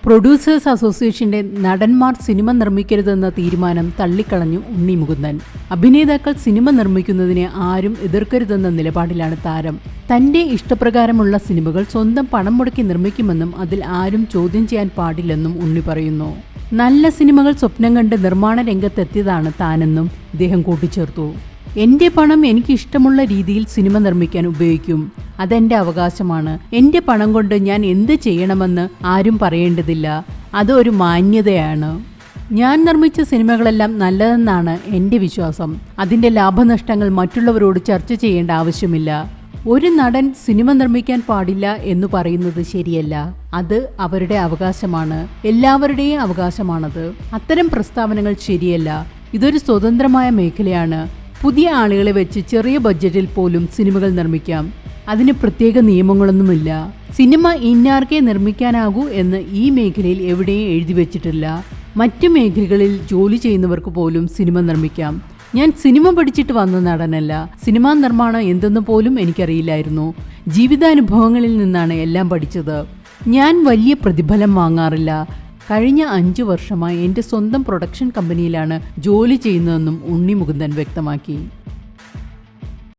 Producers അസോസിയേഷന്റെ നടന്മാർ cinema നിർമ്മിക്കരുതെന്ന തീരുമാനം തള്ളിക്കളഞ്ഞു ഉണ്ണി മുകുന്ദൻ. അഭിനേതാക്കൾ സിനിമ നിർമ്മിക്കുന്നതിനെ ആരും എതിർക്കരുതെന്ന നിലപാടിലാണ് താരം. തന്റെ ഇഷ്ടപ്രകാരമുള്ള സിനിമകൾ സ്വന്തം പണം മുടക്കി നിർമ്മിക്കുമെന്നും അതിൽ ആരും ചോദ്യം ചെയ്യാൻ പാടില്ലെന്നും ഉണ്ണി പറയുന്നു. നല്ല സിനിമകൾ സ്വപ്നം കണ്ട് നിർമ്മാണ രംഗത്തെത്തിയതാണ് താനെന്നും ഇദ്ദേഹം കൂട്ടിച്ചേർത്തു. എന്റെ പണം എനിക്ക് ഇഷ്ടമുള്ള രീതിയിൽ സിനിമ നിർമ്മിക്കാൻ ഉപയോഗിക്കും. അതെന്റെ അവകാശമാണ്. എന്റെ പണം കൊണ്ട് ഞാൻ എന്ത് ചെയ്യണമെന്ന് ആരും പറയേണ്ടതില്ല. അത് ഒരു മാന്യതയാണ്. ഞാൻ നിർമ്മിച്ച സിനിമകളെല്ലാം നല്ലതെന്നാണ് എന്റെ വിശ്വാസം. അതിന്റെ ലാഭനഷ്ടങ്ങൾ മറ്റുള്ളവരോട് ചർച്ച ചെയ്യേണ്ട ആവശ്യമില്ല. ഒരു നടൻ സിനിമ നിർമ്മിക്കാൻ പാടില്ല എന്ന് പറയുന്നത് ശരിയല്ല. അത് അവരുടെ അവകാശമാണ്. എല്ലാവരുടെയും അവകാശമാണത്. അത്തരം പ്രസ്താവനകൾ ശരിയല്ല. ഇതൊരു സ്വതന്ത്രമായ മേഖലയാണ്. പുതിയ ആളുകളെ വെച്ച് ചെറിയ ബഡ്ജറ്റിൽ പോലും സിനിമകൾ നിർമ്മിക്കാം. അതിന് പ്രത്യേക നിയമങ്ങളൊന്നുമില്ല. സിനിമ ഇന്നാർക്കേ നിർമ്മിക്കാനാകൂ എന്ന് ഈ മേഖലയിൽ എവിടെയും എഴുതി വെച്ചിട്ടില്ല. മറ്റു മേഖലകളിൽ ജോലി ചെയ്യുന്നവർക്ക് പോലും സിനിമ നിർമ്മിക്കാം. ഞാൻ സിനിമ പഠിച്ചിട്ട് വന്ന നടനല്ല. സിനിമാ നിർമ്മാണം എന്തെന്ന് പോലും എനിക്കറിയില്ലായിരുന്നു. ജീവിതാനുഭവങ്ങളിൽ നിന്നാണ് എല്ലാം പഠിച്ചത്. ഞാൻ വലിയ പ്രതിഫലം വാങ്ങാറില്ല. കഴിഞ്ഞ 5 വർഷമായി എൻ്റെ സ്വന്തം പ്രൊഡക്ഷൻ കമ്പനിയിലാണ് ജോലി ചെയ്യുന്നതെന്നും ഉണ്ണി മുകുന്ദൻ വ്യക്തമാക്കി.